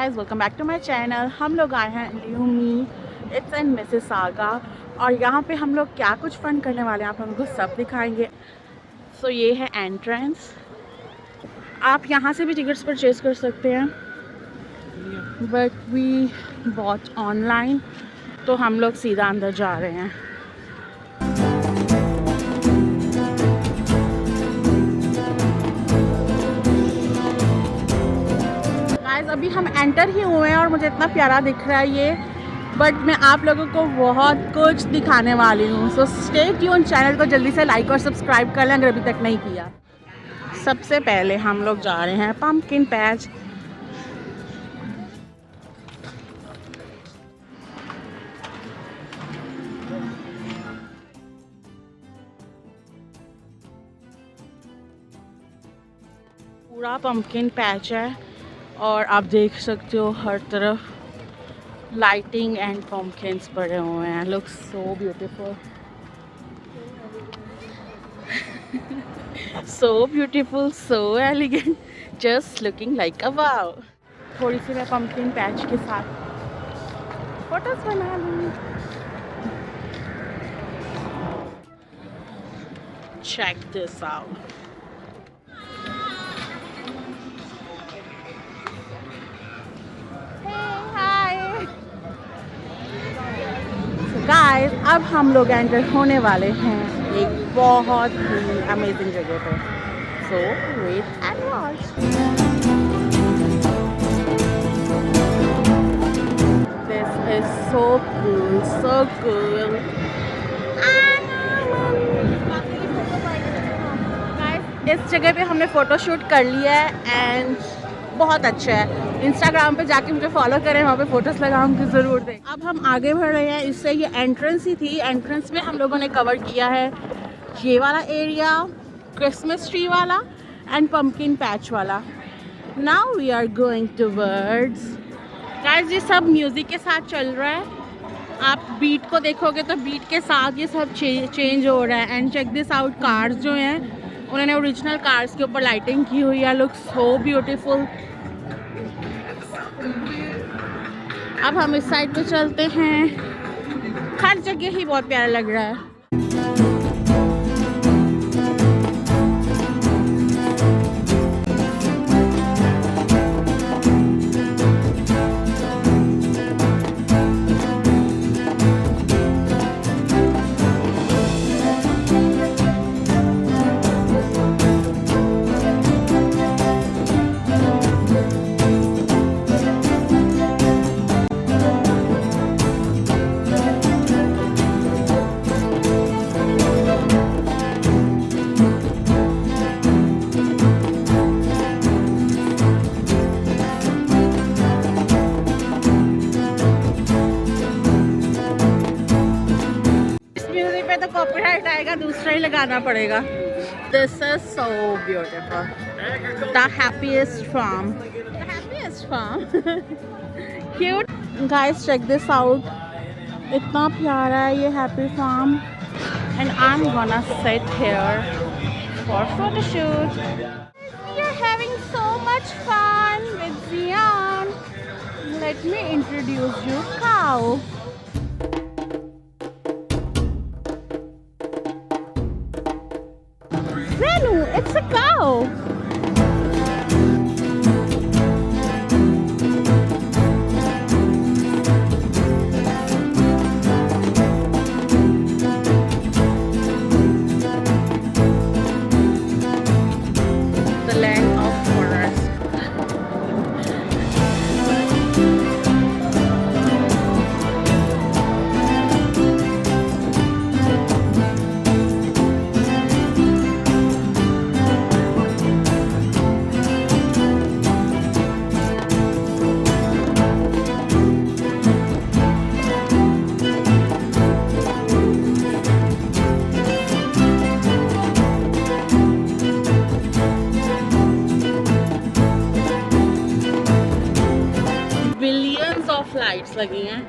Guys, welcome back to my channel. हम लोग आए हैं ल्यूमी इट्स एंड मिसिसागा और यहाँ पे हम लोग क्या कुछ फन करने वाले हैं आप हमको सब दिखाएंगे। सो ये है एंट्रेंस, आप यहाँ से भी टिकट्स परचेज कर सकते हैं बट वी बॉट ऑनलाइन, तो हम लोग सीधा अंदर जा रहे हैं। अभी हम एंटर ही हुए हैं और मुझे इतना प्यारा दिख रहा है ये, बट मैं आप लोगों को बहुत कुछ दिखाने वाली हूँ। सो स्टे ट्यून, चैनल को जल्दी से लाइक और सब्सक्राइब कर लें अगर अभी तक नहीं किया। सबसे पहले हम लोग जा रहे हैं पम्पकिन पैच। पूरा पम्पकिन पैच है और आप देख सकते हो हर तरफ लाइटिंग एंड पम्पकिन्स पड़े हुए हैं। Look so beautiful, so beautiful, so elegant, just looking like a wow. थोड़ी सी मैं पम्पकिन पैच के साथ फोटोज बना लूँ। Check this out. गाइस, अब हम लोग एंटर होने वाले हैं एक बहुत ही अमेजिंग जगह पे। So wait and watch. This is so cool, so cool. Guys, इस जगह पे हमने फ़ोटो शूट कर लिया है एंड बहुत अच्छा है। इंस्टाग्राम पे जाके मुझे फॉलो करें, वहाँ पे फोटोज लगाऊंगी ज़रूर दें। अब हम आगे बढ़ रहे हैं। इससे ये एंट्रेंस ही थी, एंट्रेंस में हम लोगों ने कवर किया है ये वाला एरिया, क्रिसमस ट्री वाला एंड पम्पकिन पैच वाला। Now we are going towards. Guys, ये सब म्यूज़िक के साथ चल रहा है। आप बीट को देखोगे तो बीट के साथ ये सब चेंज हो रहा है। And check this out, cars जो हैं उन्होंने ओरिजिनल कार्स के ऊपर लाइटिंग की हुई है। Look so beautiful. अब हम इस साइड पे चलते हैं। हर जगह ही बहुत प्यारा लग रहा है। तो कॉपीराइट आएगा, दूसरा ही लगाना पड़ेगा। This is so beautiful, the happiest farm, the happiest farm. Cute. Guys, check this out, इतना प्यारा है ये happy farm and I am gonna sit here for photoshoot. We are having so much fun with Zion. Let me introduce you cow. Zenu, it's a cow. The land of forest. Lights लगी हैं।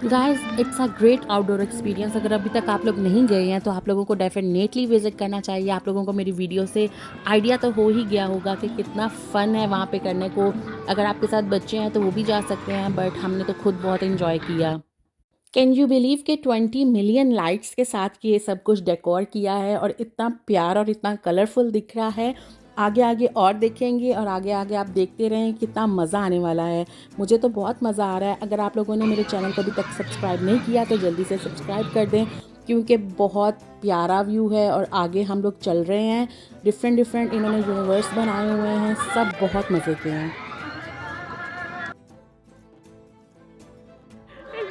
Guys it's a great outdoor experience. अगर अभी तक आप लोग नहीं गए हैं तो आप लोगों को डेफिनेटली विजिट करना चाहिए। आप लोगों को मेरी वीडियो से आइडिया तो हो ही गया होगा कि कितना फ़न है वहाँ पे करने को। अगर आपके साथ बच्चे हैं तो वो भी जा सकते हैं, बट हमने तो खुद बहुत इन्जॉय किया। कैन यू बिलीव कि 20 मिलियन लाइट्स के साथ ये सब कुछ डेकोर किया है और इतना प्यारा और इतना कलरफुल दिख रहा है। आगे आगे और देखेंगे और आगे आगे आप देखते रहें, कितना मज़ा आने वाला है। मुझे तो बहुत मज़ा आ रहा है। अगर आप लोगों ने मेरे चैनल को अभी तक सब्सक्राइब नहीं किया तो जल्दी से सब्सक्राइब कर दें, क्योंकि बहुत प्यारा व्यू है और आगे हम लोग चल रहे हैं। डिफरेंट डिफरेंट इन्होंने यूनिवर्स बनाए हुए हैं, सब बहुत मज़े के हैं।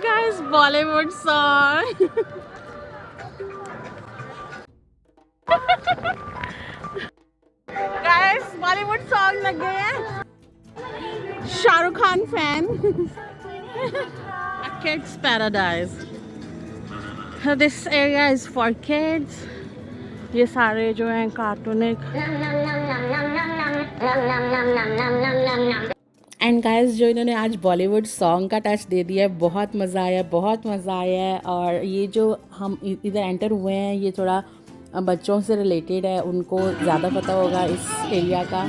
Guys, Bollywood song. Guys, Bollywood song लग गए हैं। Shahrukh Khan fan. A kid's paradise. So this area is for kids. ये सारे जो हैं कार्टूनिक। एंड गाइस जो इन्होंने आज बॉलीवुड सॉन्ग का टच दे दिया है, बहुत मज़ा आया, बहुत मज़ा आया है। और ये जो हम इधर एंटर हुए हैं ये थोड़ा बच्चों से रिलेटेड है, उनको ज़्यादा पता होगा इस एरिया का।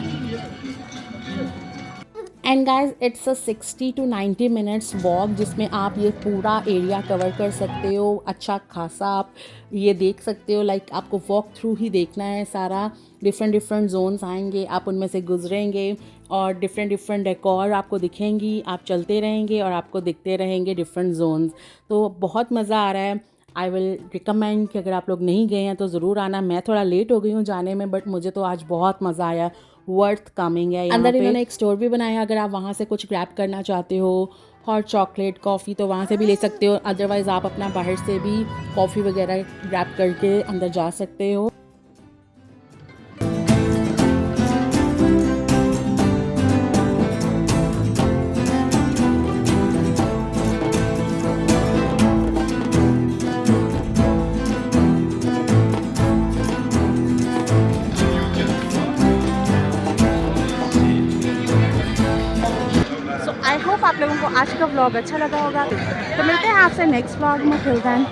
And guys it's a 60 to 90 minutes walk जिसमें आप ये पूरा एरिया कवर कर सकते हो। अच्छा खासा आप ये देख सकते हो, लाइक आपको वॉक थ्रू ही देखना है सारा। डिफरेंट डिफरेंट जोन्स आएंगे, आप उनमें से गुजरेंगे और डिफरेंट डिफरेंट डेकोर आपको दिखेंगी। आप चलते रहेंगे और आपको दिखते रहेंगे डिफरेंट जोन्स। तो बहुत मज़ा आ रहा है। आई विल रिकमेंड कि अगर आप लोग नहीं गए हैं तो ज़रूर आना। मैं थोड़ा लेट हो गई हूँ जाने में, बट मुझे तो आज बहुत मज़ा आया। वर्थ कमिंग है। अंदर इन्होंने एक स्टोर भी बनाया, अगर आप वहाँ से कुछ ग्रैब करना चाहते हो, हॉट चॉकलेट कॉफ़ी, तो वहाँ से भी ले सकते हो। अदरवाइज़ आप अपना बाहर से भी कॉफ़ी वगैरह ग्रैब करके अंदर जा सकते हो। आई होप आप लोगों को आज का व्लॉग अच्छा लगा होगा। तो मिलते हैं आपसे नेक्स्ट व्लॉग में। Till then